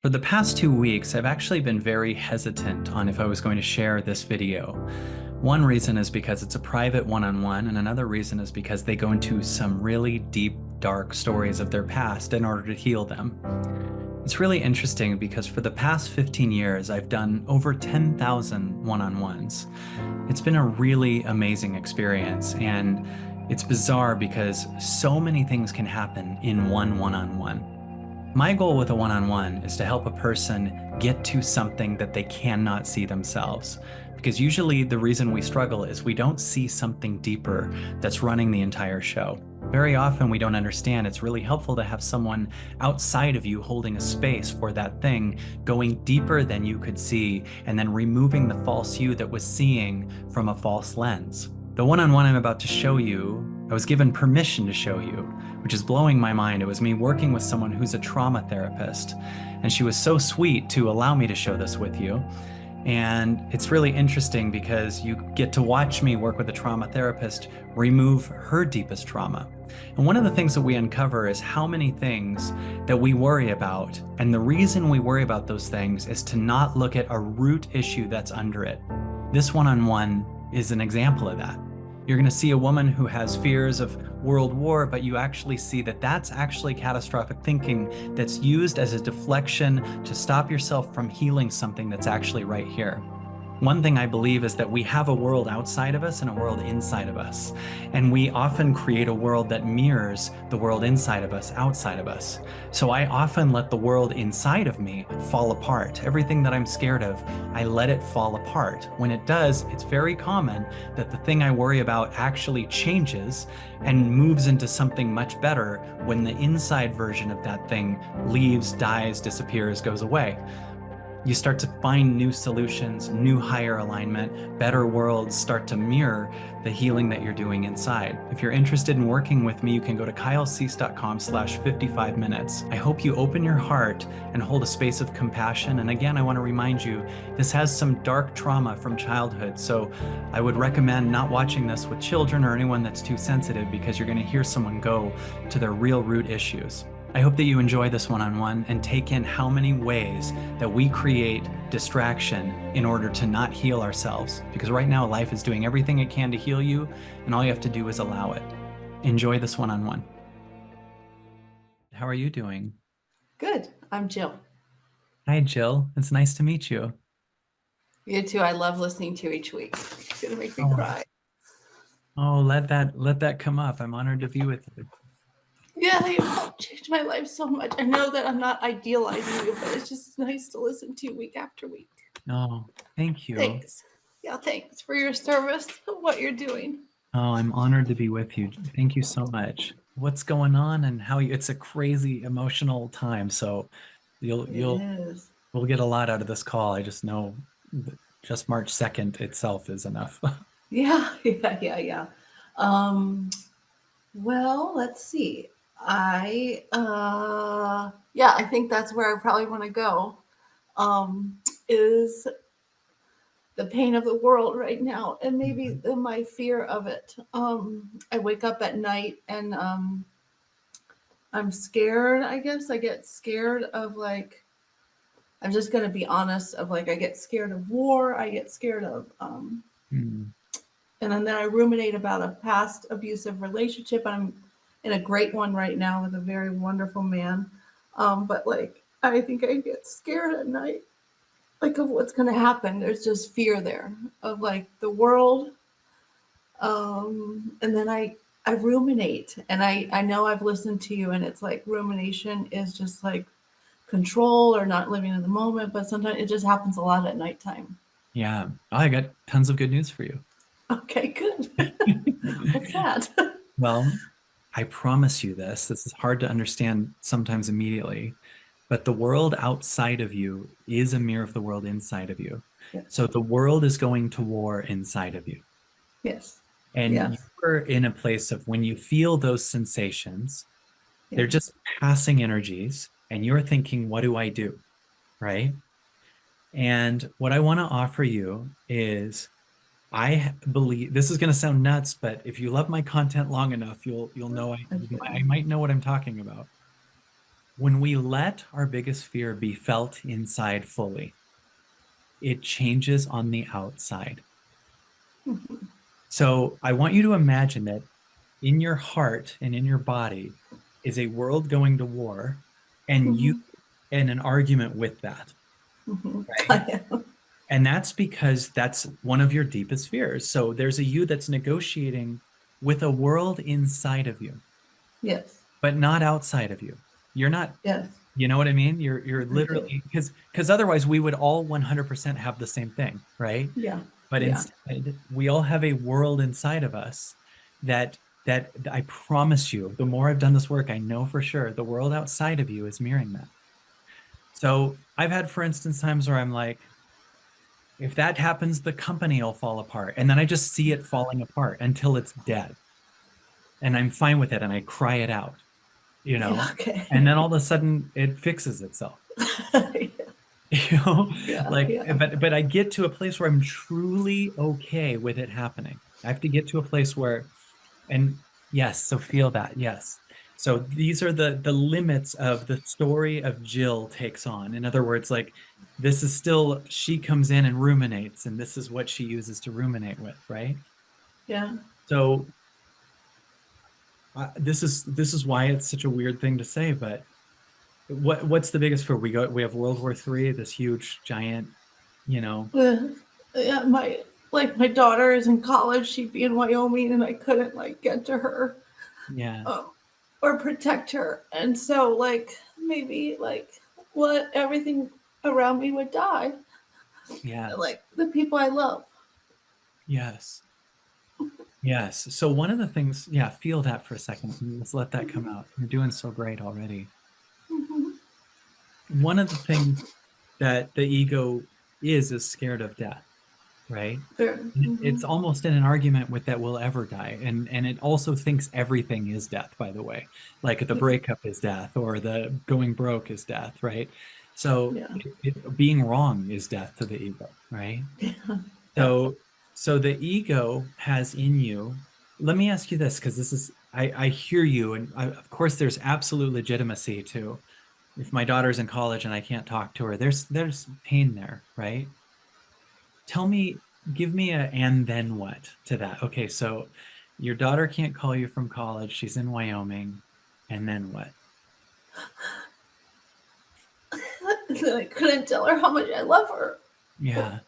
For the past 2 weeks, I've actually been very hesitant on if I was going to share this video. One reason is because it's a private one-on-one, and another reason is because they go into some really deep, dark stories of their past in order to heal them. It's really interesting because for the past 15 years, I've done over 10,000 one-on-ones. It's been a really amazing experience, and it's bizarre because so many things can happen in one-on-one. My goal with a one-on-one is to help a person get to something that they cannot see themselves. Because usually the reason we struggle is we don't see something deeper that's running the entire show. Very often we don't understand. It's really helpful to have someone outside of you holding a space for that thing, going deeper than you could see, and then removing the false you that was seeing from a false lens. The one-on-one I'm about to show you, I was given permission to show you, which is blowing my mind. It was me working with someone who's a trauma therapist, and she was so sweet to allow me to show this with you. And it's really interesting because you get to watch me work with a trauma therapist remove her deepest trauma. And one of the things that we uncover is how many things that we worry about. And the reason we worry about those things is to not look at a root issue that's under it. This one-on-one is an example of that. You're going to see a woman who has fears of world war, but you actually see that that's actually catastrophic thinking that's used as a deflection to stop yourself from healing something that's actually right here. One thing I believe is that we have a world outside of us and a world inside of us. And we often create a world that mirrors the world inside of us, outside of us. So I often let the world inside of me fall apart. Everything that I'm scared of, I let it fall apart. When it does, it's very common that the thing I worry about actually changes and moves into something much better when the inside version of that thing leaves, dies, disappears, goes away. You start to find new solutions, new higher alignment, better worlds start to mirror the healing that you're doing inside. If you're interested in working with me, you can go to kylecease.com/55minutes. I hope you open your heart and hold a space of compassion. And again, I want to remind you, this has some dark trauma from childhood. So I would recommend not watching this with children or anyone that's too sensitive, because you're going to hear someone go to their real root issues. I hope that you enjoy this one-on-one and take in how many ways that we create distraction in order to not heal ourselves. Because right now, life is doing everything it can to heal you, and all you have to do is allow it. Enjoy this one-on-one. How are you doing? Good. I'm Jill. Hi, Jill. It's nice to meet you. You too. I love listening to you each week. It's gonna make me Oh, cry. oh, let that come up. I'm honored to be with you. Yeah, you helped change my life so much. I know that I'm not idealizing you, but it's just nice to listen to you week after week. Oh, thank you. Thanks. Yeah, thanks for your service, what you're doing. Oh, I'm honored to be with you. Thank you so much. What's going on and how you, it's a crazy emotional time. So you'll It you'll is. we'll get a lot out of this call. I just know that just March 2nd itself is enough. Yeah, yeah. Um, well, let's see. I think that's where I probably want to go. Is the pain of the world right now and maybe my fear of it. I wake up at night and I'm scared, I guess. I get scared of like, I'm just going to be honest, of like, I get scared of war. I get scared of, Hmm. and then I ruminate about a past abusive relationship. I'm in a great one right now with a very wonderful man. But like, I think I get scared at night, like of what's going to happen. There's just fear there of like the world. And then I ruminate, and I know I've listened to you, and it's like rumination is just like control or not living in the moment, but sometimes it just happens a lot at nighttime. Yeah. Oh, I got tons of good news for you. Okay, good. What's that? Well, I promise you this. This is hard to understand sometimes immediately, but the world outside of you is a mirror of the world inside of you. Yes, So the world is going to war inside of you. yes, And yes, you're in a place of when you feel those sensations, they're yes. just passing energies, and you're thinking, what do I do? Right? And what I want to offer you is I believe this is going to sound nuts, but if you love my content long enough, you'll know I Okay. I might know what I'm talking about. when we let our biggest fear be felt inside fully, it changes on the outside. So I want you to imagine that in your heart and in your body is a world going to war, and you Mhm. in an argument with that, Mhm. right? I am. And that's because that's one of your deepest fears. So there's a you that's negotiating with a world inside of you, Yes. but not outside of you. You're not, Yes. you know what I mean? You're I do. literally because otherwise we would all 100% have the same thing, right? Yeah. But Yeah. instead, we all have a world inside of us that I promise you, the more I've done this work, I know for sure the world outside of you is mirroring that. So I've had, for instance, times where I'm like, if that happens, the company will fall apart. And then I just see it falling apart until it's dead. And I'm fine with it and I cry it out, you Yeah. know? And Okay. then all of a sudden it fixes itself. You know, Yeah. like, Yeah. but I get to a place where I'm truly okay with it happening. I have to get to a place where, and yes, so feel that, yes. So these are the limits of the story of Jill takes on. In other words, like this is still she comes in and ruminates, and this is what she uses to ruminate with, right? Yeah. So this is why it's such a weird thing to say, but what's the biggest fear? We have World War III, this huge giant, you know, Uh, yeah. My daughter is in college. She'd be in Wyoming, and I couldn't like get to her, yeah, um, or protect her. And so maybe what everything around me would die. yes, Like the people I love. yes. Yes. So one of the things, yeah, feel that for a second. Let's let that come Mhm. out. You're doing so great already. Mhm. One of the things that the ego is scared of death, right? There. It's Mhm. almost in an argument with that we'll ever die. And it also thinks everything is death, by the way. Like the Yeah. breakup is death or the going broke is death, right? So Yeah. being wrong is death to the ego, right? Yeah. So, so the ego has in you. Let me ask you this, because this is, I hear you, and of course, there's absolute legitimacy to if my daughter's in college and I can't talk to her, there's pain there, right? Tell me, give me a and then what to that. Okay, so your daughter can't call you from college, she's in Wyoming, and then what? And then I couldn't tell her how much I love her. Yeah,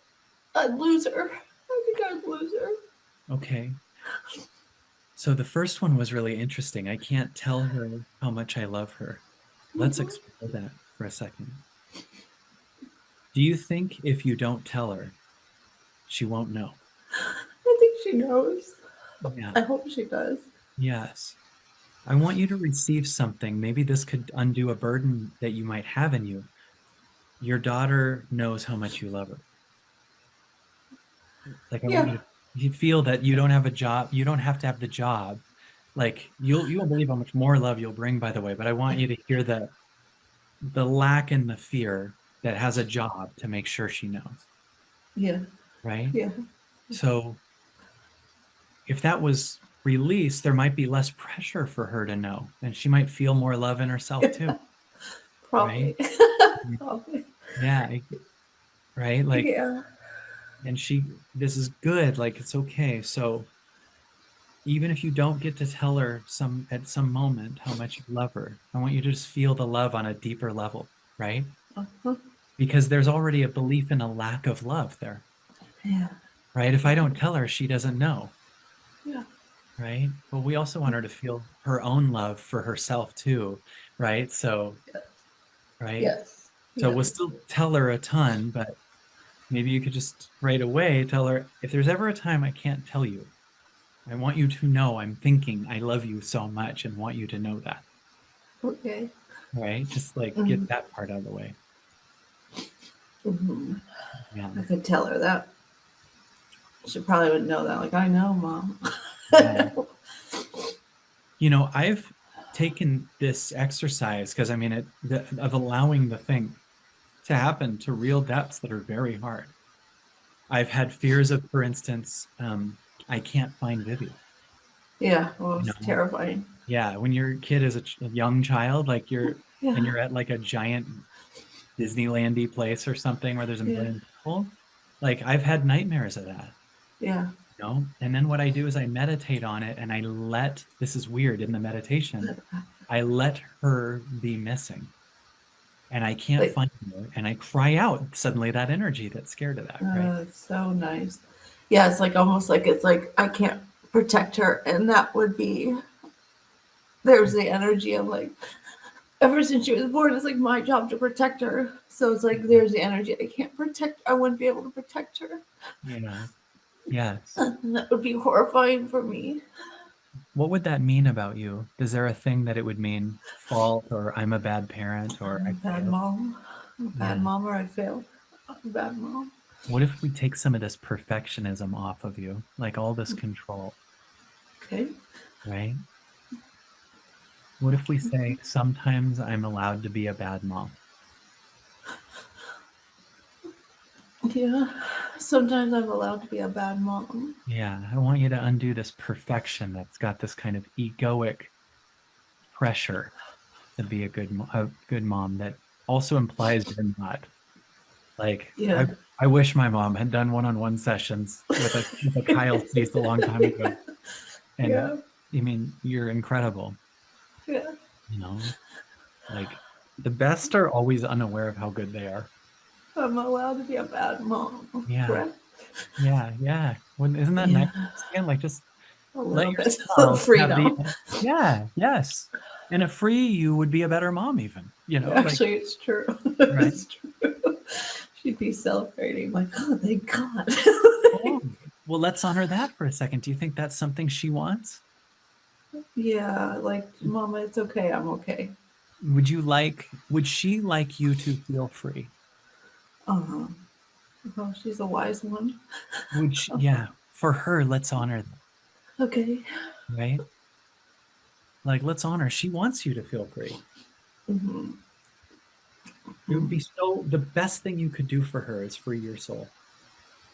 I'd lose her. I think I'd lose her. okay. So the first one was really interesting. I can't tell her how much I love her. Let's Mhm. explore that for a second. Do you think if you don't tell her, she won't know? I think she knows. Yeah. I hope she does. Yes. I want you to receive something. Maybe this could undo a burden that you might have in you. Your daughter knows how much you love her. Like I want Yeah. you to feel that you don't have a job, you don't have to have the job. Like you won't believe how much more love you'll bring, by the way, but I want you to hear the lack and the fear that has a job to make sure she knows, Yeah. right? Yeah. So if that was released, there might be less pressure for her to know, and she might feel more love in herself too, right? Probably. Probably. Yeah, right. Like, Yeah. and this is good. Like, it's okay. So even if you don't get to tell her at some moment how much you love her, I want you to just feel the love on a deeper level, right? Uh-huh. Because there's already a belief in a lack of love there, Yeah. right? If I don't tell her, she doesn't know, Yeah. right? But we also want her to feel her own love for herself too, right? So, right? Yes. So we'll Yes. still tell her a ton, but maybe you could just right away tell her, if there's ever a time I can't tell you, I want you to know I'm thinking I love you so much and want you to know that, Okay. right? Just like get Mm-hmm. that part out of the way. Mm-hmm. Yeah. I could tell her that. She probably would know that. Like, I know, Mom. Yeah. I've taken this exercise because I mean, of allowing the thing to happen to real depths that are very hard. I've had fears of, for instance, I can't find Vivi. Yeah. Well, You it's know, terrifying. yeah, when your kid is a young child, like and Yeah. you're at like a giant Disneylandy place or something where there's a Yeah. million people. Like I've had nightmares of that, Yeah. you know? And then what I do is I meditate on it and I let, this is weird in the meditation, I let her be missing and I can't Like, find her. And I cry out suddenly that energy that's scared of that, right? it's so nice. Yeah, it's like almost like it's like I can't protect her, and that would be there's the energy of like ever since she was born, it's like my job to protect her. So it's like there's the energy I can't protect. I wouldn't be able to protect her. Yeah. Yes. And that would be horrifying for me. What would that mean about you? Is there a thing that it would mean fault or I'm a bad parent or I'm I a bad failed? mom. I'm a bad Yeah. mom, or I failed. I'm a bad mom. What if we take some of this perfectionism off of you, like all this control, Okay. right? What if we say, sometimes I'm allowed to be a bad mom? Yeah. Sometimes I'm allowed to be a bad mom. Yeah, I want you to undo this perfection that's got this kind of egoic pressure to be a good mom that also implies you're not. Like, Yeah. I wish my mom had done one-on-one sessions with a Kyle Cease a long time ago. And Yeah. I mean, you're incredible, Yeah. you know? Like the best are always unaware of how good they are. I'm allowed to be a bad mom. Yeah, Correct? yeah. When isn't that nice? Yeah. Again, like just A let little bit of yourself have the freedom. yes. And a free you would be a better mom even, you know, like Actually, it's true. right. It's true. She'd be celebrating, like, oh, thank God. Oh, well, let's honor that for a second. Do you think that's something she wants? Yeah, like, Mama, it's okay. I'm okay. Would she like you to feel free? Uh-huh. Oh, she's a wise one. Yeah, for her, let's honor that, Okay. right? Like, let's honor, she wants you to feel free. Mm-hmm. It would be the best thing you could do for her is free your soul.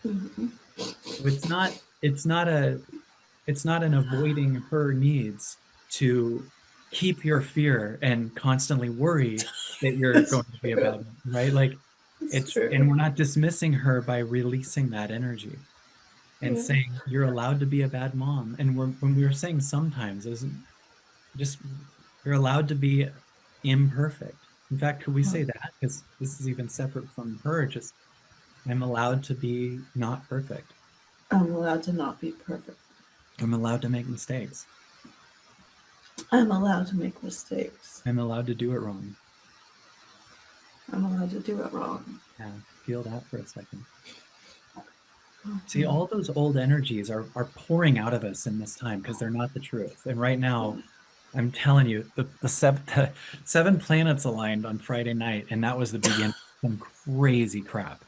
Mm-hmm. So it's not an avoiding her needs to keep your fear and constantly worry that you're It's going to be a true. bad mom, right? Like It's and true. we're not dismissing her by releasing that energy and Yeah. saying you're allowed to be a bad mom. And when we were saying sometimes isn't just you're allowed to be imperfect. In fact, could we say that? Because this is even separate from her, just I'm allowed to be not perfect. I'm allowed to not be perfect. I'm allowed to make mistakes. I'm allowed to make mistakes. I'm allowed to do it wrong. I'm allowed to do it wrong. Yeah, feel that for a second. See, Mhm. all those old energies are pouring out of us in this time because they're not the truth. And right now, I'm telling you, the seven planets aligned on Friday night, and that was the beginning of some crazy crap.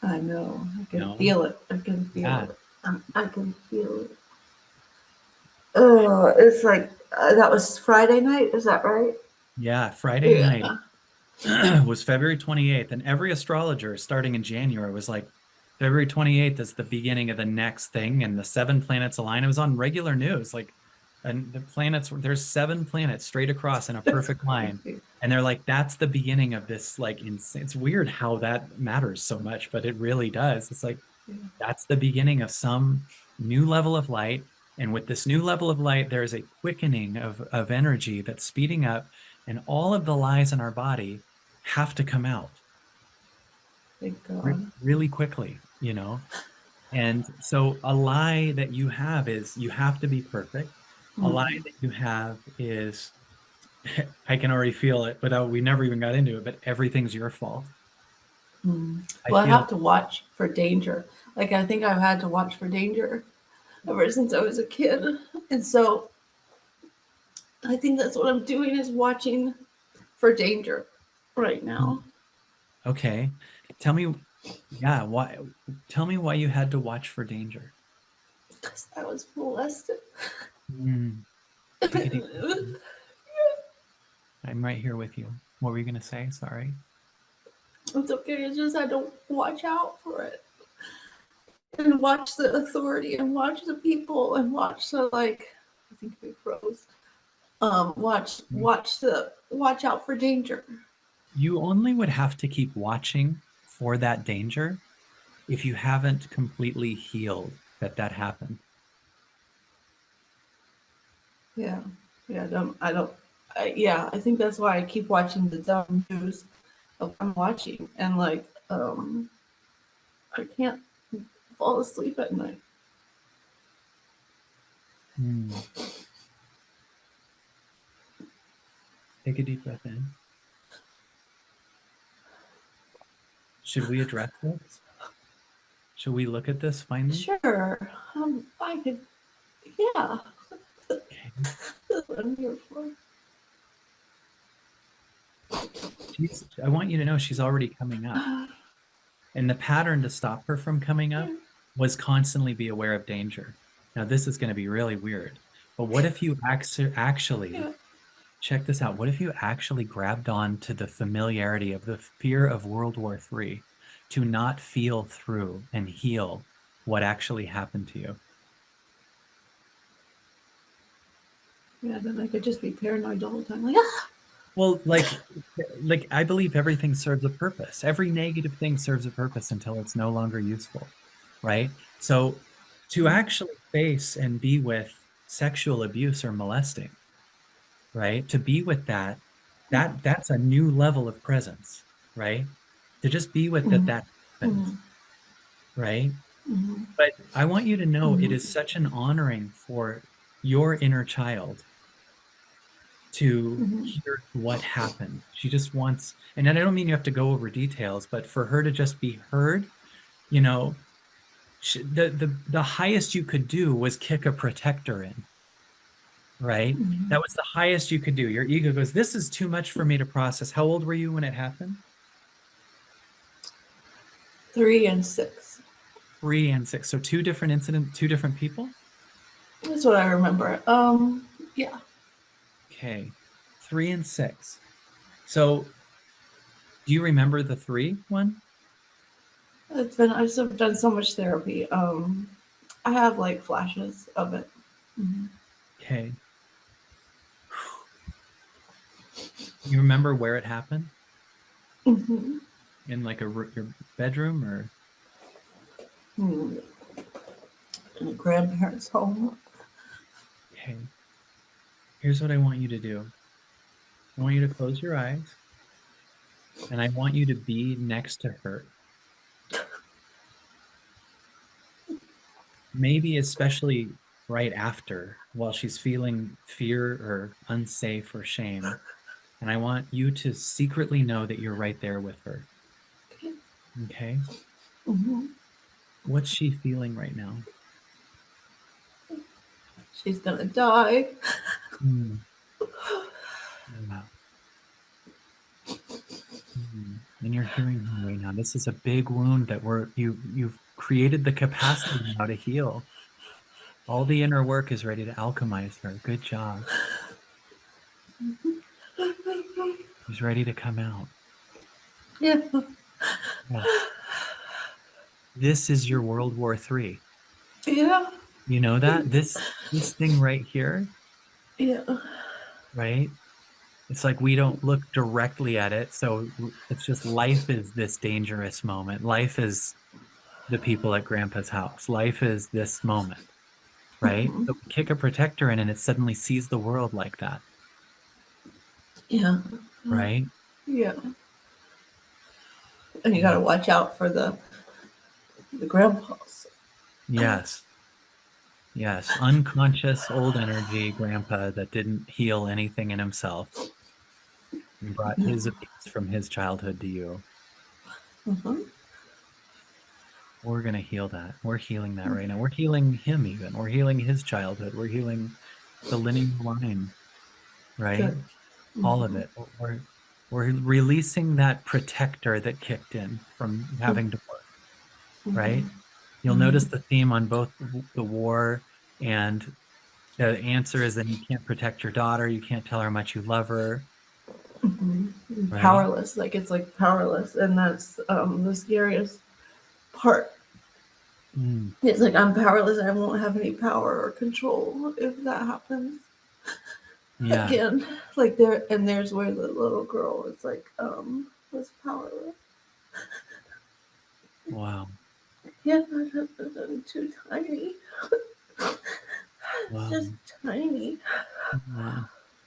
I know. I You can know? feel it. I can feel Yeah, it. I can feel it. Oh, it's like that was Friday night. Is that right? yeah. Friday night Yeah. was February 28th, and every astrologer starting in January was like, February 28th is the beginning of the next thing, and the seven planets align. It was on regular news, like, and the planets, there's seven planets straight across in a That's perfect line. crazy. And they're like, that's the beginning of this, like, it's weird how that matters so much, but it really does. It's like, Yeah. that's the beginning of some new level of light. And with this new level of light, there is a quickening of energy that's speeding up, and all of the lies in our body have to come out Thank God. really quickly, you know? And so a lie that you have is you have to be perfect. A lie Mm. that you have is I can already feel it without we never even got into it, but everything's your fault. Mm. I Well, I feel have to watch for danger. Like I think I've had to watch for danger ever since I was a kid, and so I think that's what I'm doing is watching for danger right now okay. Tell me, yeah, why tell me why you had to watch for danger. because I was molested. Mm, take a deep breath in. It's I'm right here with you. What were you gonna say? Sorry. okay. It's just I don't watch out for it and watch the authority and watch the people and watch the like. I think we froze. Watch out for danger. You only would have to keep watching for that danger if you haven't completely healed that happened. Yeah, yeah. Yeah, I think that's why I keep watching the dumb news of I'm watching, and like, I can't fall asleep at night. Hmm. Take a deep breath in. Should we address this? Should we look at this finally? Sure, I could. Yeah, Okay. that's what I'm here for. I want you to know she's already coming up. And the pattern to stop her from coming up Yeah, was constantly be aware of danger. Now, this is going to be really weird, but what if you actually, yeah. check this out, what if you actually grabbed on to the familiarity of the fear of World War III to not feel through and heal what actually happened to you? Yeah, then I could just be paranoid the whole time. Like, ah! Well, like I believe everything serves a purpose. Every negative thing serves a purpose until it's no longer useful, right? So to actually face and be with sexual abuse or molesting, right? To be with that's a new level of presence, right? To just be with Mm-hmm, that happened, mm-hmm, right? mm-hmm, But I want you to know it mm-hmm, is such an honoring for your inner child to mm-hmm, hear what happened. She just wants, and I don't mean you have to go over details, but for her to just be heard, you know, the highest you could do was kick a protector in, right? mm-hmm. That was the highest you could do. Your ego goes, this is too much for me to process. How old were you when it happened? 3 and 6. 3 and 6. So two different incidents, two different people. That's what I remember. Yeah. Okay, 3 and 6. So do you remember the three one? I've done so much therapy. I have like flashes of it. Mm-hmm. Okay. You remember where it happened? Mm-hmm. In like your bedroom or Mm-hmm. In a grandparents' home. okay. Here's what I want you to do. I want you to close your eyes and I want you to be next to her. Maybe especially right after while she's feeling fear or unsafe or shame. And I want you to secretly know that you're right there with her. Okay. Okay? Mm-hmm. What's she feeling right now? She's gonna die. Mm, yeah. And you're hearing her right now. This is a big wound that you've created the capacity now to heal. All the inner work is ready to alchemize her. Good job. She's ready to come out. Yeah. Yes. This is your World War III. Yeah. You know that? This thing right here, Yeah. right? It's like we don't look directly at it. So it's just life is this dangerous moment. Life is the people at grandpa's house. Life is this moment, right? Mm-hmm. So we kick a protector in and it suddenly sees the world like that, Yeah. right? Yeah. And you Yeah. gotta watch out for the grandpas. Yes. Yes. Unconscious old energy grandpa that didn't heal anything in himself and brought Yeah. his abuse from his childhood to you. Mm-hmm. We're going to heal that. We're healing that right now. We're healing him even. We're healing his childhood. We're healing the linear line, right? Good. All of Mm-hmm. it. We're releasing that protector that kicked in from having to work, Mm-hmm. right? You'll notice the theme on both the war and the answer is that you can't protect your daughter. You can't tell her how much you love her, Mm-hmm. right? Powerless, like it's like powerless, and that's the scariest part. Mm. It's like I'm powerless. I won't have any power or control if that happens. Yeah. again. Like there, and there's where the little girl is like, was powerless. Wow. Yeah, I'm too tiny. It's Wow. just tiny. Yeah.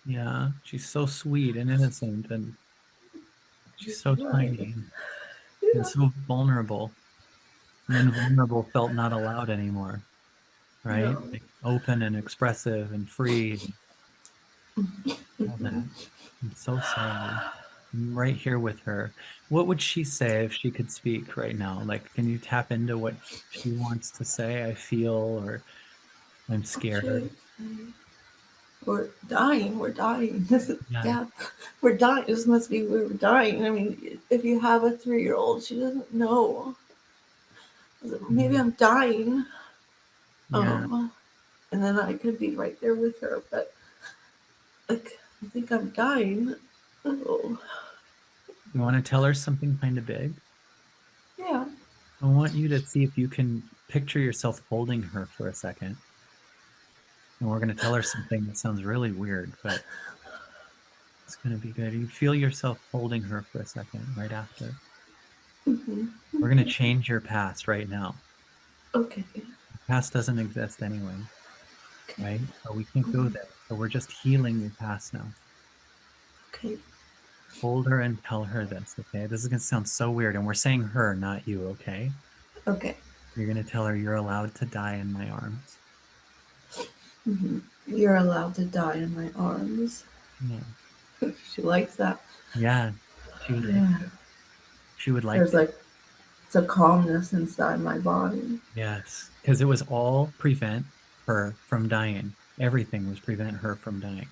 Yeah. She's so sweet and innocent, and she's so Right. tiny and Yeah. so vulnerable. And then vulnerable felt not allowed anymore, right? No. Like open and expressive and free, all that. I'm so sorry. I'm right here with her. What would she say if she could speak right now? Like, can you tap into what she wants to say? I feel, or I'm scared. Jeez. We're dying. We're dying. This is, Yeah. yeah, we're dying. This must be we're dying. I mean, if you have a 3-year-old, she doesn't know. Maybe Mm, I'm dying. yeah. Um, and then I could be right there with her, but like, I think I'm dying. Oh, You want to tell her something kind of big? yeah. I want you to see if you can picture yourself holding her for a second. And we're going to tell her something that sounds really weird, but it's going to be good. You feel yourself holding her for a second right after. Hmm. We're going to change your past right now. Okay. Past doesn't exist anyway, Okay. right? So we can't go there. So we're just healing your past now. Okay. Hold her and tell her this, okay? This is going to sound so weird. And we're saying her, not you, okay? Okay. You're going to tell her you're allowed to die in my arms. Hmm. You're allowed to die in my arms. Yeah. She likes that. Yeah. She would like Yeah. to. She would like There's to. like it's a calmness inside my body. Yes. Because it was all prevent her from dying. Everything was prevent her from dying.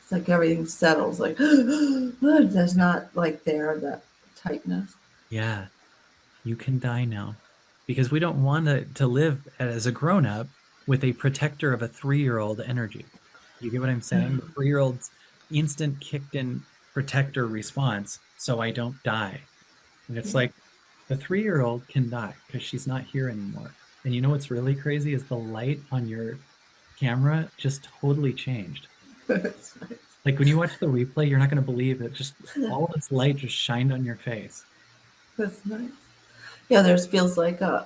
It's like everything settles. Like there's not like there that tightness. Yeah. You can die now. Because we don't want to live as a grown up with a protector of a 3-year-old energy. You get what I'm saying? The 3-year-old's instant kicked in protector response, so I don't die. And it's Yeah. like the 3-year-old can die because she's not here anymore. And you know what's really crazy is the light on your camera just totally changed. That's Like when you watch the replay, you're not going to believe it. Just nice. all this light just shined on your face. That's nice. Yeah, there's feels like a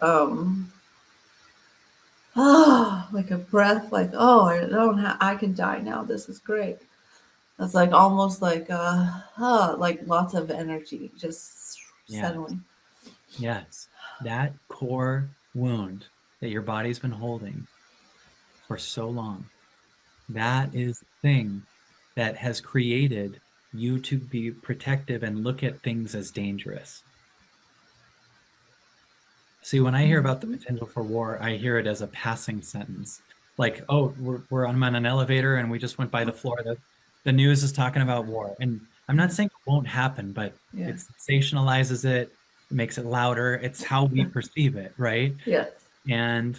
ah, like a breath, like, oh, I don't have, I can die now. This is great. That's like almost like lots of energy just Yes, settling. yes. That core wound that your body's been holding for so long, that is the thing that has created you to be protective and look at things as dangerous. See, when I hear about the Mm-hmm. potential for war, I hear it as a passing sentence. Like, oh, I'm on an elevator and we just went by the floor. The news is talking about war. And I'm not Yeah, saying it won't happen, but yeah, it sensationalizes it, makes it louder. It's how we perceive it, right? yes, And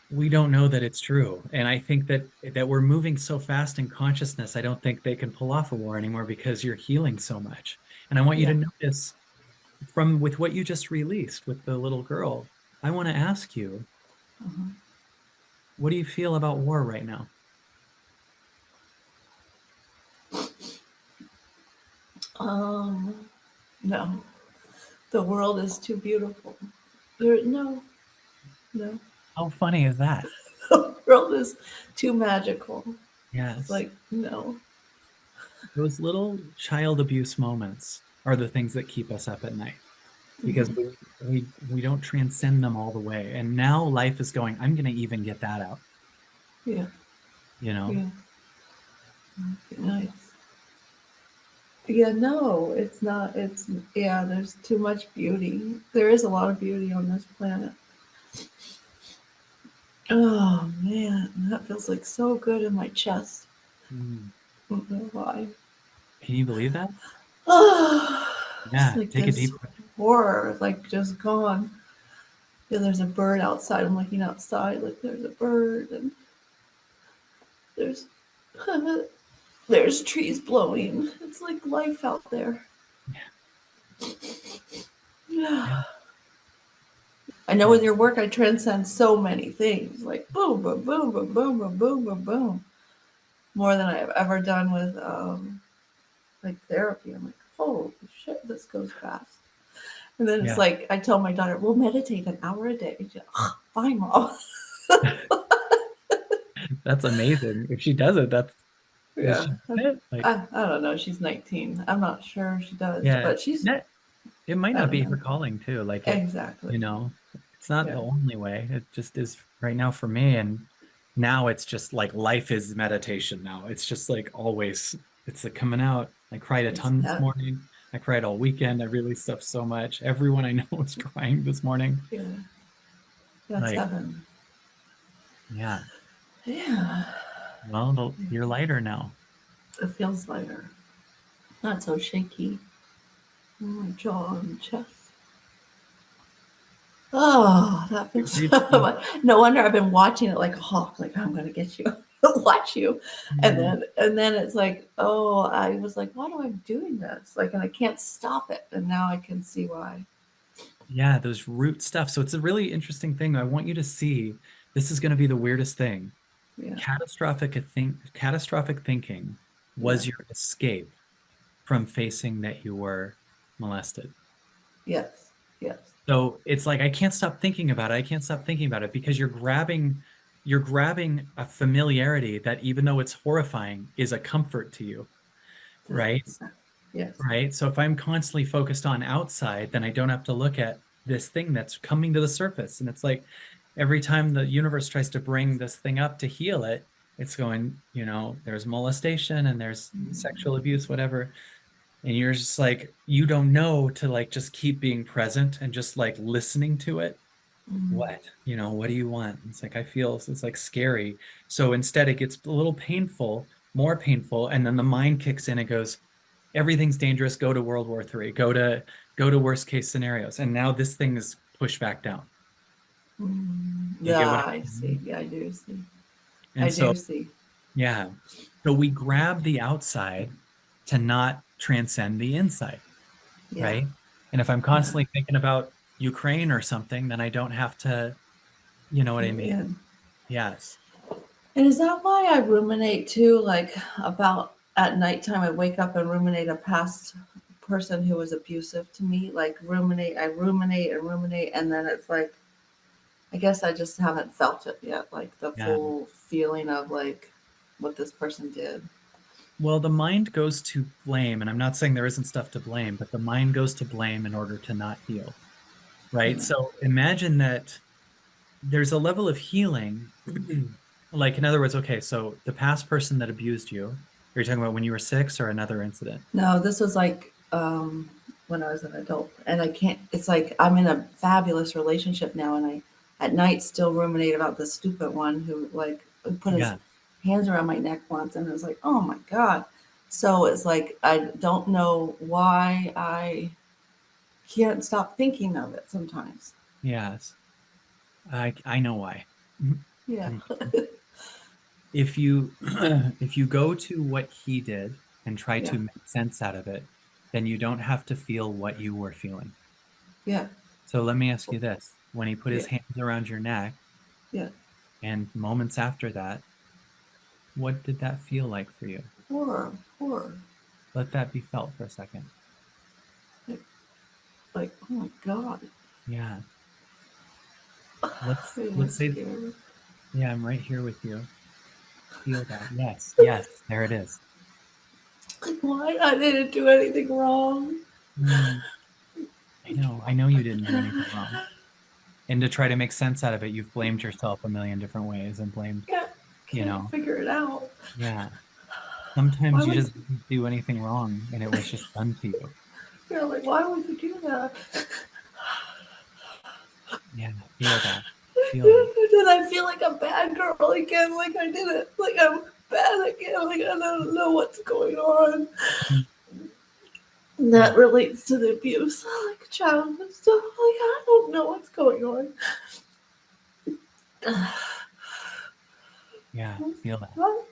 we don't know that it's true. And I think that we're moving so fast in consciousness, I don't think they can pull off a war anymore because you're healing so much. And I want you to yeah. notice from with what you just released with the little girl, I want to ask you, Uh-huh. what do you feel about war right now? Um, no, the world is too beautiful. There, no, no, How funny is that? the world is too magical. It's Yes. like no. Those little child abuse moments are the things that keep us up at night because Hmm. we don't transcend them all the way. And now life is going, I'm going to even get that out, Yeah, you know? yeah, nice. Yeah, no, it's not. It's yeah. There's too much beauty. There is a lot of beauty on this planet. Oh man, that feels like so good in my chest. Mm. I don't know why. Can you believe that? Oh, it's Yeah, like take a this deep breath. horror, like just gone. Yeah, there's a bird outside. I'm looking outside, like there's a bird, and there's there's trees blowing. It's like life out there. Yeah, Yeah. I know yeah, in your work I transcend so many things, like boom, boom, boom, boom, boom, boom, boom, boom, boom. more than I've ever done with like therapy. I'm like, holy shit, this goes fast. And then it's Yeah. like I tell my daughter, we'll meditate an hour a day. She's like, fine, mom. That's amazing. If she does it, does Yeah. she do it? Like, I don't know. She's 19. I'm not sure she does, yeah, but she's, that it might I not don't be know. her calling too. Like Exactly. you know, it's not Yeah. the only way. It just is right now for me. And now it's just like life is meditation now. It's just like always, it's like coming out. I cried a It's ton this that. morning. I cried all weekend. I released stuff so much. Everyone I know was crying this morning. Yeah. That's Like, heaven. yeah, Yeah. well, you're lighter now. It feels lighter. Not so shaky. My jaw and chest. Oh, that It feels so creeps me. much. No wonder I've been watching it like a hawk, like I'm gonna get you, watch you. Mm. And then it's like, oh, I was like, why do I doing this? Like, and I can't stop it. And now I can see why. Yeah, those root stuff. So it's a really interesting thing. I want you to see this is going to be the weirdest thing. Yeah. Catastrophic thinking Yeah. was your escape from facing that you were molested. Yes. Yes. So it's like I can't stop thinking about it. I can't stop thinking about it because you're grabbing a familiarity that even though it's horrifying is a comfort to you, right? That's, yes. Right. So if I'm constantly focused on outside, then I don't have to look at this thing that's coming to the surface. And it's like every time the universe tries to bring this thing up to heal it, it's going, there's molestation and there's sexual abuse, whatever. And you're just like, you don't know to like just keep being present and just like listening to it. Mm-hmm. What do you want? It's like, I feel it's like scary. So instead, it gets a little painful, more painful. And then the mind kicks in and goes, everything's dangerous. Go to World War III. Go to worst case scenarios. And now this thing is pushed back down. Mm-hmm. You get what Yeah, I'm I see. saying? Yeah, I do see. I And do so, see. yeah. So we grab the outside to not transcend the inside, Yeah. right? And if I'm Yeah. constantly thinking about Ukraine or something, then I don't have to, you know what I You're mean? in. Yes. And is that why I ruminate too? Like about at nighttime, I wake up and ruminate a past person who was abusive to me. Like ruminate, I ruminate and ruminate, and then it's like I guess I just haven't felt it yet, like the Yeah. full feeling of like what this person did. Well, the mind goes to blame, and I'm not saying there isn't stuff to blame, but the mind goes to blame in order to not heal, right? Yeah. So imagine that there's a level of healing. Like, in other words, okay, so the past person that abused you, are you talking about when you were 6 or another incident? No, this was like when I was an adult, and I can't. It's like I'm in a fabulous relationship now, and I at night still ruminate about the stupid one who like put his Yeah. hands around my neck once, and it was like, oh my god. So it's like I don't know why I can't stop thinking of it sometimes. Yes. I know why. Yeah. If you if you go to what he did and try Yeah. to make sense out of it, then you don't have to feel what you were feeling. Yeah. So let me ask you this. When he put his Yeah. hands around your neck Yeah. and moments after that, what did that feel like for you? Horror. Horror. Let that be felt for a second. Like, like oh my god. Yeah. Let's Really let's say, scared. yeah, I'm right here with you. Feel that. Yes, yes, there it is. Like why? I didn't do anything wrong. Mm, I know you didn't do anything wrong. And to try to make sense out of it, you've blamed yourself a million different ways and blamed, Can't you can't know, figure it out. yeah. Why Sometimes you would just didn't do anything wrong and it was just done to you. like why would you do that? Yeah, feel that. Feel that. Did I feel like a bad girl again? Like I did it. Like I'm bad again. Like I don't know what's going on. Mm, yeah, That relates to the abuse, like childhood stuff. Like I don't know what's going on. yeah, feel that. What?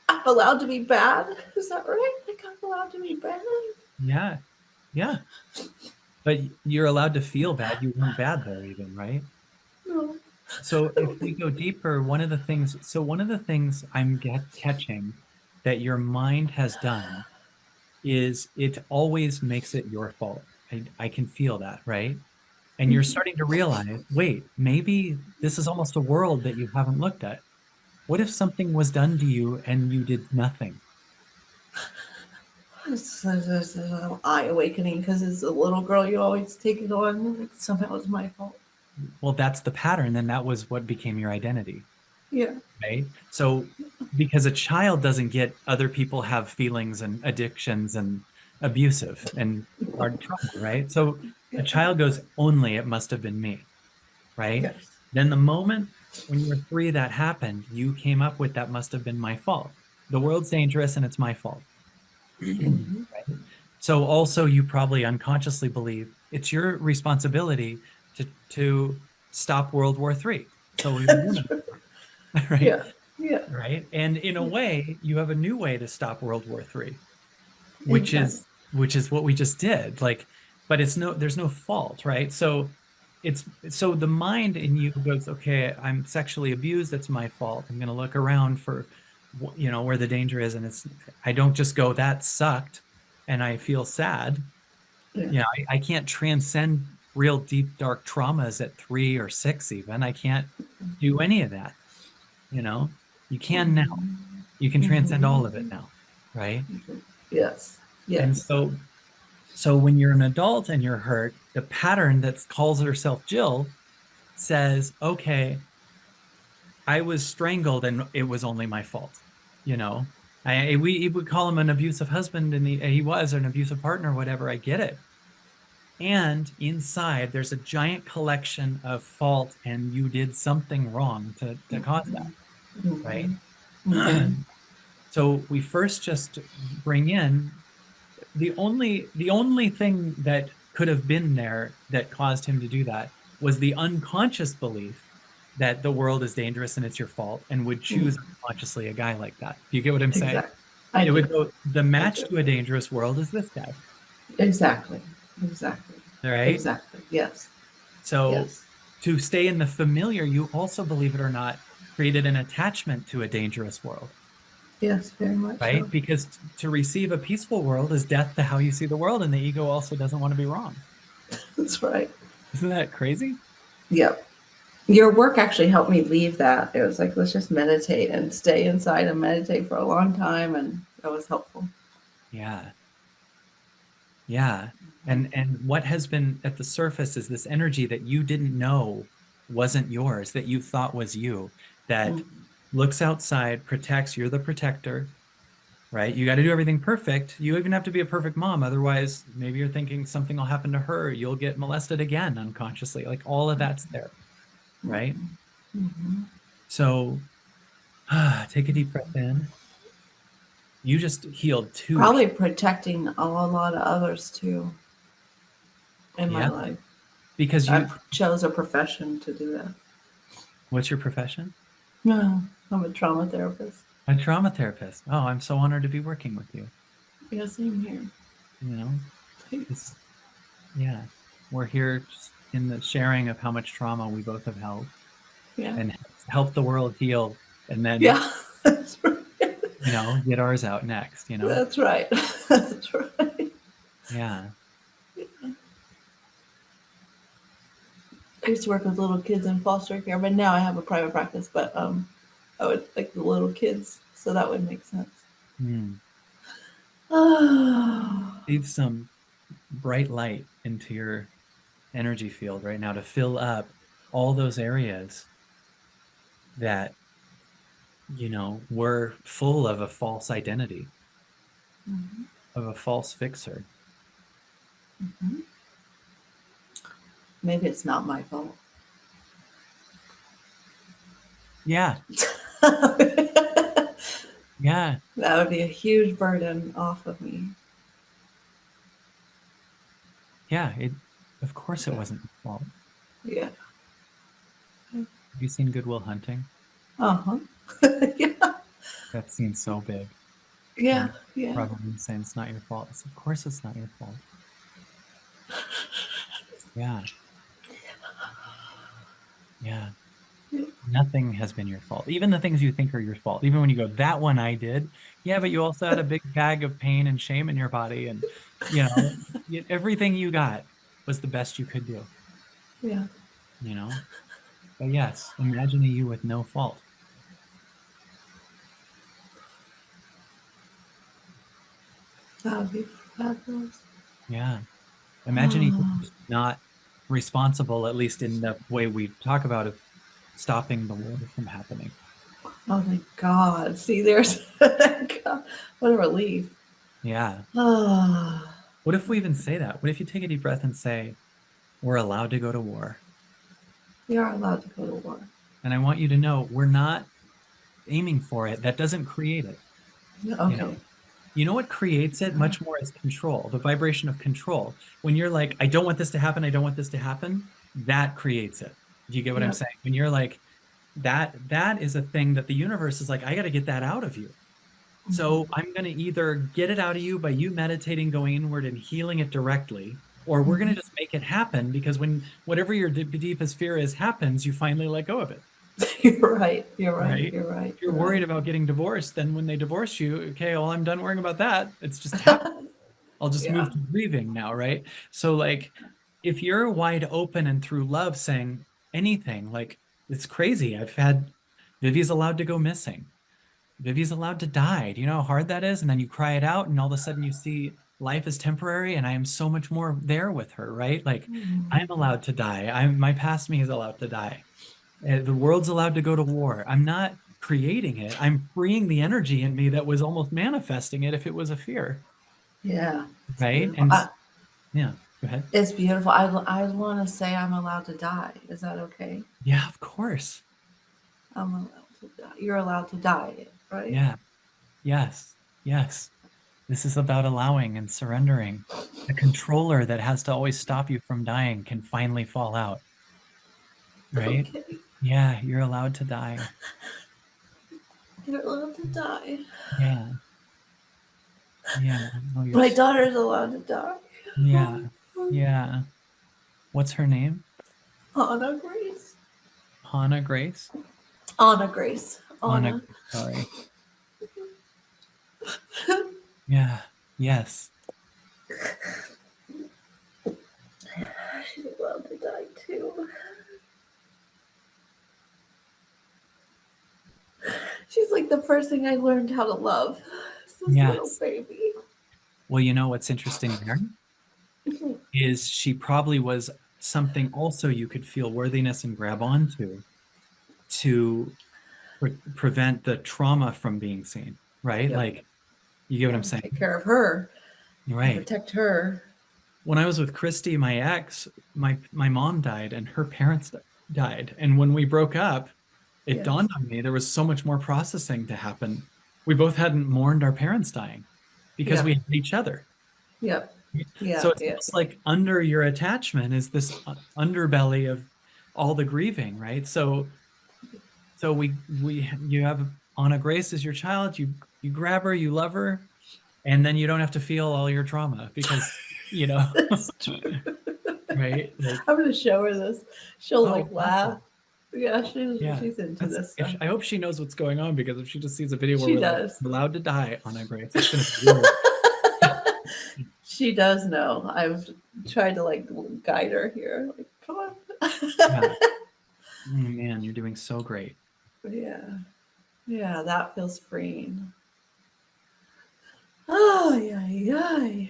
I'm allowed to be bad. Is that right? Like I'm allowed to be bad? Yeah, yeah. But you're allowed to feel bad. You weren't bad there even, right? No. So if we go deeper, one of the things I'm catching that your mind has done is it always makes it your fault. I can feel that, right? And you're starting to realize, wait, maybe this is almost a world that you haven't looked at. What if something was done to you and you did nothing? It's an eye awakening because as a little girl, you always take it on. Like somehow it's my fault. Well, that's the pattern, then that was what became your identity, Yeah. right? So because a child doesn't get other people have feelings and addictions and abusive and are trauma, right? So a Yeah. child goes, only it must have been me, right? Yes. Then the moment when you were 3 that happened, you came up with that must have been my fault. The world's dangerous and it's my fault. Mm-hmm. Right? So also you probably unconsciously believe it's your responsibility to stop World War III. So we would win That's right. it, right? Yeah. Yeah. Right. And in a Yeah. way, you have a new way to stop World War III, Exactly. which is what we just did. Like, but there's no fault, right? So so the mind in you goes, okay, I'm sexually abused, it's my fault. I'm gonna look around for where the danger is, and I don't just go, that sucked, and I feel sad. Yeah. I can't transcend real deep dark traumas at 3 or 6 even. I can't do any of that, you know. You can now. You can transcend all of it Mm-hmm. now, right? Yes. And Yes. so when you're an adult and you're hurt, the pattern that calls herself Jill says, okay, I was strangled and it was only my fault. You know, we would call him an abusive husband and he was an abusive partner, whatever. I get it. And inside, there's a giant collection of fault, and you did something wrong to cause that, right? Mm-hmm. Mm-hmm. So we first just bring in the only thing that could have been there that caused him to do that was the unconscious belief that the world is dangerous and it's your fault, and would choose Mm-hmm. unconsciously a guy like that. Do you get what I'm saying? Exactly. I It do. would go, the I match do. to a dangerous world is this guy, Exactly. Exactly. all right? Exactly. Yes. So Yes. to stay in the familiar, you also, believe it or not, created an attachment to a dangerous world, Yes. Very much right? so. Because to receive a peaceful world is death to how you see the world, and the ego also doesn't want to be wrong. That's right. Isn't that crazy? Yep. Your work actually helped me leave that. It was like, let's just meditate and stay inside and meditate for a long time. And that was helpful. Yeah. Yeah. And what has been at the surface is this energy that you didn't know wasn't yours, that you thought was you, that Mm-hmm. looks outside, protects, you're the protector, right? You got to do everything perfect. You even have to be a perfect mom. Otherwise, maybe you're thinking something will happen to her. You'll get molested again unconsciously. Like all of that's there, right? Mm-hmm. So take a deep breath in. You just healed two. Probably protecting a lot of others too in my Yeah. life. Because I chose a profession to do that. what's your profession? No, I'm a trauma therapist. A trauma therapist. Oh, I'm so honored to be working with you. Yeah, same here. You know, Thanks. it's, yeah, we're here just in the sharing of how much trauma we both have held Yeah. and help the world heal and then, Yeah, that's right. get ours out next. That's right. That's right. Yeah. I used to work with little kids in foster care, but now I have a private practice. But I would like the little kids, so that would make sense. Hmm. Oh, Leave some bright light into your energy field right now to fill up all those areas that, were full of a false identity, mhm, of a false fixer. mhm. Maybe it's not my fault. Yeah. That Yeah. would be a huge burden off of me. Yeah. Of course it wasn't your fault. Yeah. Have you seen Good Will Hunting? Uh huh. Yeah. That scene's so big. Yeah. When Yeah. probably saying it's not your fault. Of course it's not your fault. Yeah. Yeah. Nothing has been your fault. Even the things you think are your fault. Even when you go, that one I did. Yeah, but you also had a big bag of pain and shame in your body. And, you know, everything you got was the best you could do, Yeah. you know? But yes, imagine a you with no fault. That would be fabulous. Yeah. Imagine you Oh, just not responsible, at least in the way we talk about of stopping the war from happening. my God. See, there's God, what a relief. Yeah. Oh, What if we even say that? What if you take a deep breath and say, we're allowed to go to war? we are allowed to go to war. And I want you to know we're not aiming for it. That doesn't create it. You know, Okay. you know what creates it much more is control, the vibration of control. When you're like, I don't want this to happen, I don't want this to happen, that creates it. Do you get what I'm Yep. saying? When you're like, that is a thing that the universe is like, I got to get that out of you. So Mhm. I'm going to either get it out of you by you meditating, going inward and healing it directly, or we're going to Mhm. just make it happen because when whatever your deepest fear is happens, you finally let go of it. You're right. You're right. Right? You're right. If you're You're worried right. about getting divorced, then when they divorce you, okay, well, I'm done worrying about that. It's just happened. I'll just Yeah. move to grieving now, right? So, like, if you're wide open and through love saying anything, like, it's crazy. I've had Vivi's allowed to go missing. Vivi's allowed to die. Do you know how hard that is? And then you cry it out, and all of a sudden you see life is temporary, and I am so much more there with her, right? Like, I'm Mhm. allowed to die. My past me is allowed to die. The world's allowed to go to war. I'm not creating it. I'm freeing the energy in me that was almost manifesting it if it was a fear, Yeah. It's right? beautiful. And yeah, go ahead. It's beautiful. I want to say I'm allowed to die. Is that okay? Yeah, of course. I'm allowed to die. You're allowed to die, right? Yeah, yes, yes. This is about allowing and surrendering. The controller that has to always stop you from dying can finally fall out, right? Okay. Yeah, you're allowed to die. You're allowed to die. Yeah, yeah. Oh, My daughter's allowed to die. yeah, yeah. What's her name? Anna Grace. Hannah Grace? Anna Grace. Hannah, Anna. sorry. Yeah, yes. She's allowed to die too. She's like the first thing I learned how to love. It's this little Yes. baby. Well, you know what's interesting there is she probably was something also you could feel worthiness and grab onto to prevent the trauma from being seen, right? Yep. Like, you get what I'm Yeah. saying? Take care of her and Right. protect her. When I was with Christy, my ex, my mom died and her parents died. And when we broke up, it Yes. dawned on me there was so much more processing to happen. We both hadn't mourned our parents dying because we Yep. had each other. Yep. So Yeah. it's Yeah. almost like under your attachment is this underbelly of all the grieving, right? So we you have Anna Grace as your child, you grab her, you love her, and then you don't have to feel all your trauma because, you know, That's true. right? Like, I'm gonna show her this. She'll oh, like laugh. awesome. Yeah, Yeah. she's into That's this if stuff. I hope she knows what's going on because if she just sees a video where She we're like does. allowed to die, Anna Grace, it's gonna be weird. She does know. I've tried to like guide her here. Like, come on. Yeah. Man, you're doing so great. Yeah. Yeah, that feels freeing. Oh, yeah, yeah.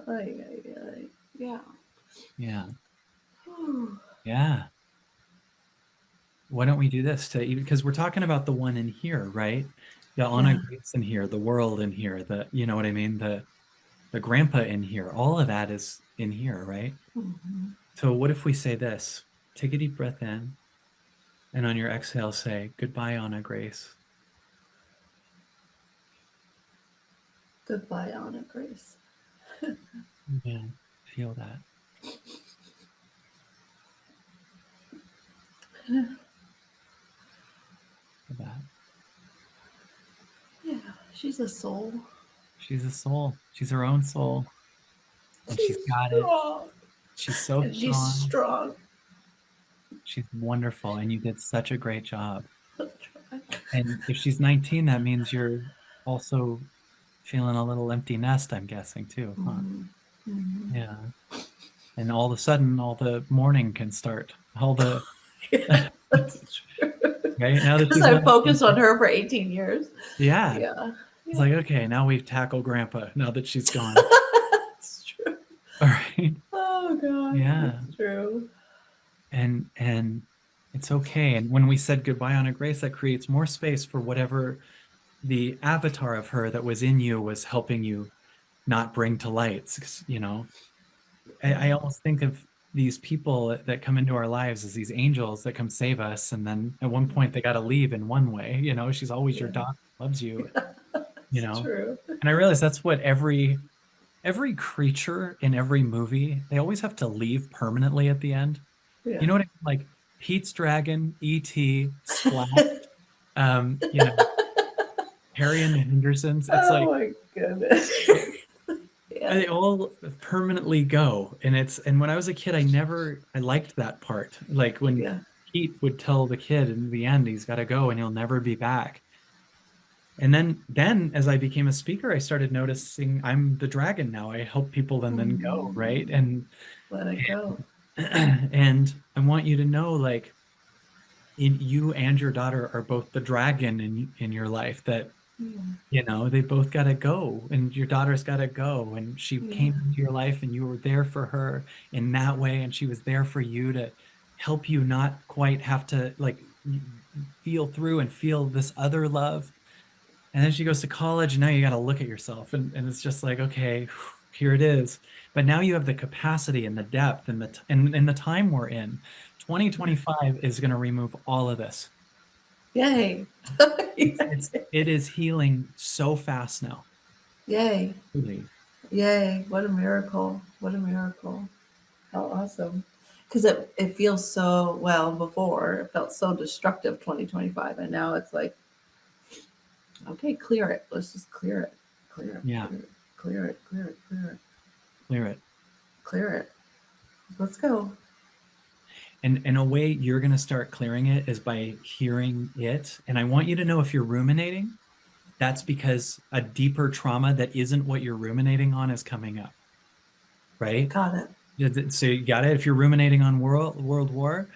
Ay, ay, ay. Yeah. Yeah. Whew. Yeah. Why don't we do this to even because we're talking about the one in here, right? The Anna Yeah. Grace in here, the world in here, you know what I mean? The grandpa in here, all of that is in here, right? Mhm. So what if we say this? Take a deep breath in, and on your exhale, say, goodbye, Anna Grace. Goodbye, Anna Grace. Yeah, feel that. Feel that. Yeah, she's a soul. She's a soul. She's her own soul, and she's She's got it. strong. She's so And she's strong. strong. She's wonderful, and you did such a great job. I'll try. And if she's 19, that means you're also feeling a little empty nest, I'm guessing too, huh? Mhm. Mhm. Yeah. And all of a sudden, all the mourning can start. All the Yeah, that's true. right now that Because she's I 19. focused on her for 18 years. Yeah. Yeah, It's yeah. like, okay, now we tackle grandpa now that she's gone. That's true. All right. Oh God, Yeah. that's true. And it's okay. And when we said goodbye, Anna Grace, that creates more space for whatever the avatar of her that was in you was helping you not bring to light. I Yeah, almost think of these people that come into our lives as these angels that come save us, and then at one point they got to leave in one way. She's always your yeah, daughter, loves you. You it's know, true. and I realize that's what every creature in every movie, they always have to leave permanently at the end. You Yeah. know what I mean? Like Pete's Dragon, E.T., Splat, um, you know, Harry and the Hendersons. It's Oh like my goodness. they, Yeah, they all permanently go. And when I was a kid, I liked that part. Like when yeah, Pete would tell the kid in the end he's got to go and he'll never be back. And then as I became a speaker, I started noticing I'm the dragon now. I help people and then go, right? mm, And let it go. and I want you to know, like, you and your daughter are both the dragon in your life that Yeah, they both got to go, and your daughter's got to go, and she yeah, came into your life and you were there for her in that way, and she was there for you to help you not quite have to, like, feel through and feel this other love. And then she goes to college, and now you got to look at yourself, and it's just like, okay, here it is. But now you have the capacity and the depth and and the time we're in. yeah. 2025 is going to remove all of this. Yay. It is healing so fast now. Yay. Truly. Yay. What a miracle. What a miracle. How awesome. Because it feels so, well, before it felt so destructive, 2025. And now it's like, okay, clear it. Let's just clear it. Clear it. Yeah, Clear it. Clear it. Clear it. Clear it. clear it. Clear it. Let's go. And a way you're going to start clearing it is by hearing it. And I want you to know, if you're ruminating, that's because a deeper trauma that isn't what you're ruminating on is coming up, right? Got it. So you got it. If you're ruminating on World War,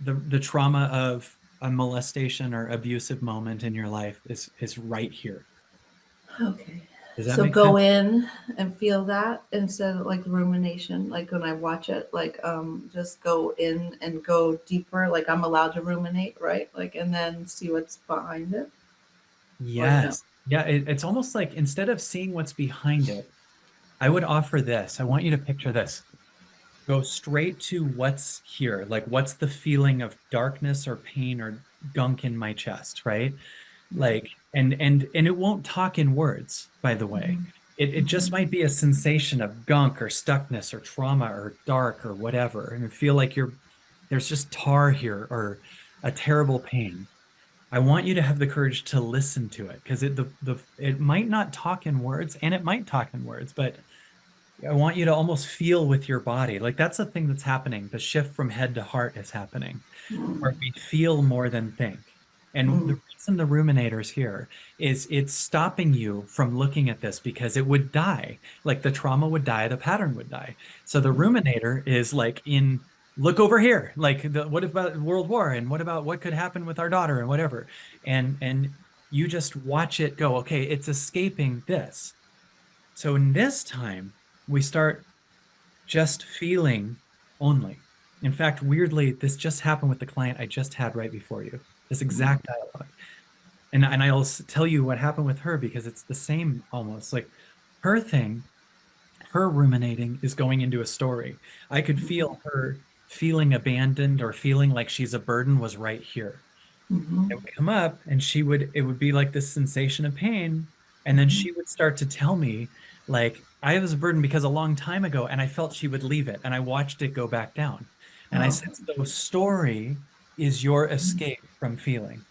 the trauma of a molestation or abusive moment in your life is right here. Okay. Does that So make go sense? in and feel that instead of like rumination. Like when I watch it, like just go in and go deeper. Like I'm allowed to ruminate, right? Like and then see what's behind it. Or no. Yes. Yeah, it's almost like, instead of seeing what's behind it, I would offer this. I want you to picture this. Go straight to what's here. Like, what's the feeling of darkness or pain or gunk in my chest, right? Yeah. Like, and it won't talk in words, by the way. Hmm. It just Hmm. might be a sensation of gunk or stuckness or trauma or dark or whatever. And you feel like there's just tar here or a terrible pain. I want you to have the courage to listen to it, because it might not talk in words, and it might talk in words, but I want you to almost feel with your body. Like, that's the thing that's happening. The shift from head to heart is happening, where we feel more than think. And the Hmm. reason the ruminator's here is it's stopping you from looking at this, because it would die. Like, the trauma would die, the pattern would die. So the ruminator is like, look over here. Like, what about World War? And what about what could happen with our daughter and whatever? And you just watch it go, okay, it's escaping this. So in this time, we start just feeling only. In fact, weirdly, this just happened with the client I just had right before you, this exact dialogue. And I'll tell you what happened with her, because it's the same almost. Like, her thing, her ruminating is going into a story. I could feel her feeling abandoned or feeling like she's a burden was right here. Hmm. It would come up, and it would be like this sensation of pain. And then she would start to tell me, like, I was a burden because a long time ago, and I felt she would leave it, and I watched it go back down. And I Oh. said, so story is your escape from feeling,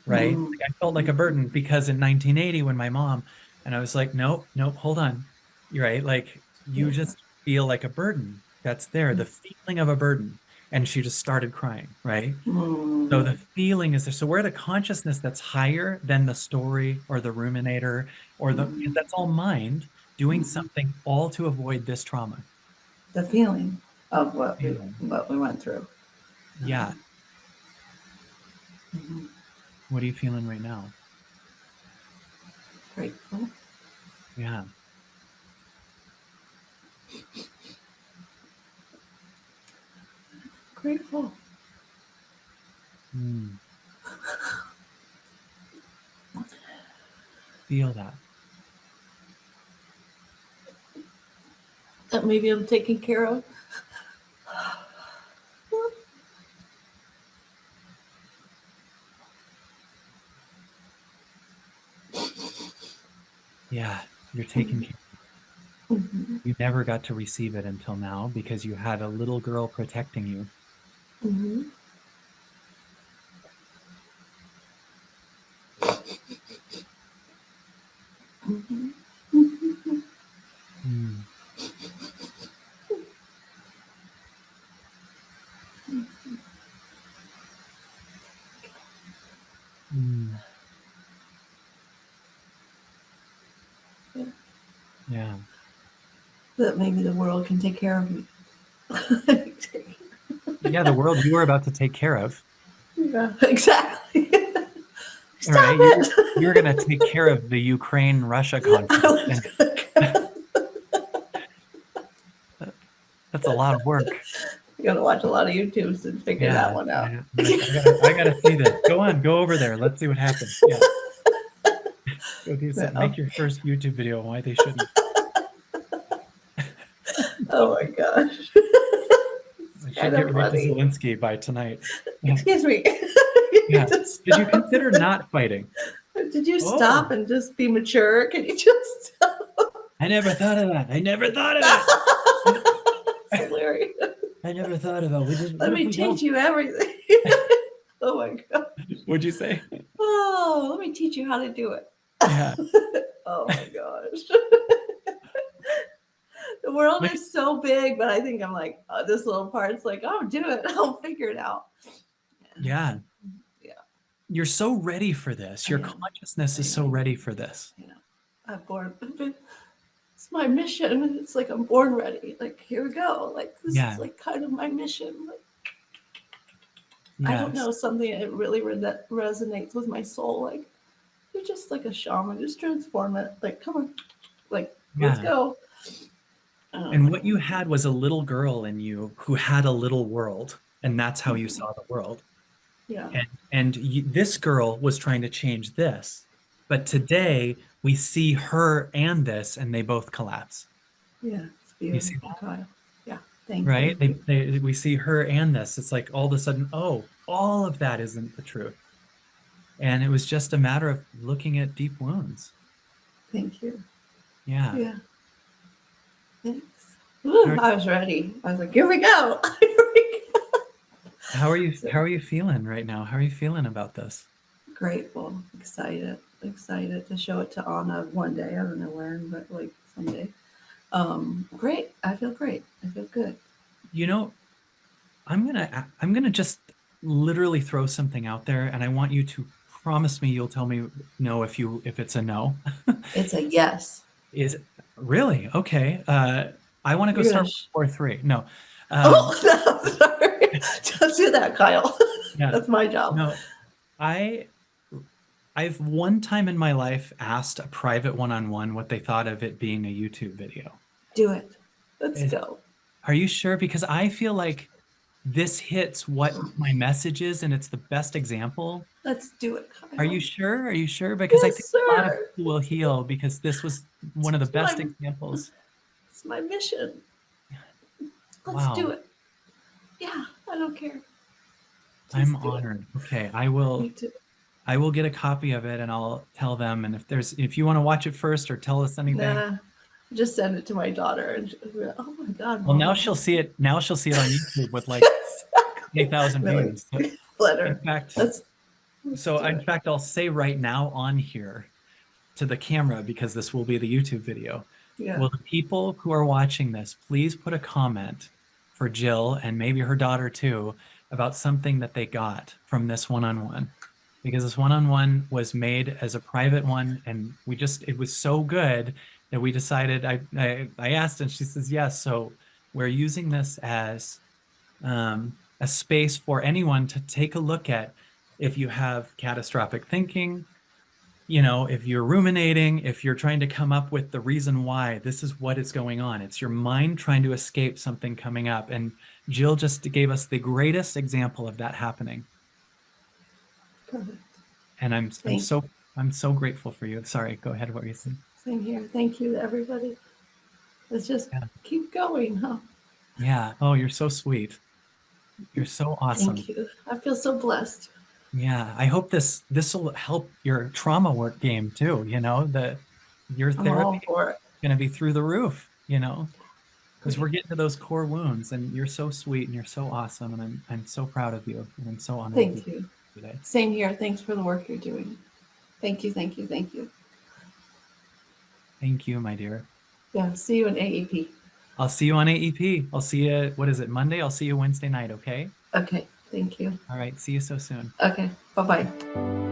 right? Hmm. Like, I felt like a burden because in 1980, when my mom, and I was like, nope, nope, hold on. You're right. Like, you Yeah. just feel like a burden. That's there, the feeling of a burden. and she just started crying, right? So Mm, the feeling is there. So we're at a consciousness that's higher than the story or the ruminator or because mm, that's all mind doing mm. something all to avoid this trauma. The feeling of Feeling. what we went through. Yeah. Um, mhm. What are you feeling right now? Grateful. Yeah. Grateful. Mm. Feel that. That maybe I'm taken care of. Yeah. You're taking Mhm, care. mhm, You never got to receive it until now because you had a little girl protecting you. mhm, mhm, mhm, Mm. Mm. yeah. Yeah. That maybe the world can take care of me. Yeah. The world you were about to take care of. Yeah, exactly. All Stop right. You're going to it. take care of the Ukraine-Russia I conflict. was And gonna, that's a lot of work. you gotta watch a lot of YouTubes to figure that Yeah, one out. I gotta see this. Go on, go over there. Let's see what happens. Yeah, go do some. No. Make your first YouTube video on why they shouldn't. Oh my gosh. I It's should kind get of right to funny. Zelensky by tonight. Yeah, Excuse me. yeah. Just Did you stop. consider not fighting? Did you stop Oh, and just be mature? Can you just stop? I never thought of that. I never thought of that. It's hilarious. I never thought of it. We just, Let what if me we teach don't? you everything. Oh my god. What'd you say? Oh, let me teach you how to do it. Yeah. Oh my gosh. The world Look, is so big, but I think I'm like, this little part's like, oh, do it. I'll figure it out. yeah. Yeah, You're so ready for this. I Your am. consciousness I is so am. ready for this. I know. I'm born. It's my mission. It's like I'm born ready. Like, here we go. Like, this is Yeah. like kind of my mission. Like, I don't Yes. know, something that really that resonates with my soul. Like, you're just like a shaman. Just transform it. Like, come on. Like, let's Yeah. go. And what you Um, had was a little girl in you who had a little world, and that's how you mhm. saw the world. Yeah. And this girl was trying to change this. But today we see her and this, and they both collapse. Yeah. It's You see beautiful, that, Kyle. Yeah. Thank right? you. We see her and this. It's like all of a sudden, oh, all of that isn't the truth. And it was just a matter of looking at deep wounds. Thank you. Yeah. Yeah. Thanks. How, Ooh, I was ready. I was like, here we go. Here we go. how So are you feeling right now? How are you feeling about this? grateful, excited to show it to Anna one day. I don't know when, but like someday. Great. I feel great. I feel good. You know, I'm gonna just literally throw something out there, and I want you to promise me you'll tell me no if it's a no. It's a yes. Is really okay. I want to go You're gonna. start with 4-3. No. Um, Oh, no, sorry. Don't do that, Kyle. yeah. That's my job. No, I I've one time in my life asked a private one-on-one what they thought of it being a YouTube video. Do it. Let's Is, go. are you sure? Because I feel like this hits what my message is, and it's the best example. Let's do it, Are Kyle. you sure? Are you sure? Because I Yes, think a lot of sir. people will heal because this was one of the It's best my, examples. it's my mission. Let's do Wow, it. Yeah, I don't care. I'm Just do it. honored. Okay, Me too. I will get a copy of it and I'll tell them. And if you want to watch it first or tell us anything, Nah, just send it to my daughter, and she'll be like, "Oh my God, well, mom!" now she'll see it. Now she'll see it on YouTube with like Exactly. 8,000 No, like, views. So let in her. fact, Let's do in it. fact, I'll say right now on here to the camera because this will be the YouTube video. Yeah. Will the people who are watching this please put a comment for Jill and maybe her daughter too about something that they got from this one-on-one. Because this one-on-one was made as a private one, and it was so good that we decided, I asked and she says yes. So we're using this as a space for anyone to take a look at if you have catastrophic thinking, if you're ruminating, if you're trying to come up with the reason why, this is what is going on. It's your mind trying to escape something coming up. And Jill just gave us the greatest example of that happening. Perfect. And Thank I'm so grateful for you. Sorry, go ahead. What were you saying? Same here. Thank you to everybody. Let's just Yeah. keep going, huh? Yeah. Oh, you're so sweet. You're so awesome. Thank you. I feel so blessed. Yeah. I hope this will help your trauma work game too. Your I'm therapy all for it. is going to be through the roof, because we're Great. getting to those core wounds, and you're so sweet and you're so awesome, and I'm so proud of you, and I'm so honored to be Thank you. today. Same here. Thanks for the work you're doing. Thank you. Thank you. Thank you. Thank you, my dear. Yeah. See you in AEP. I'll see you on AEP. I'll see you, what is it, Monday? I'll see you Wednesday night, okay? Okay. Thank you. All right, see you so soon. Okay. Bye bye.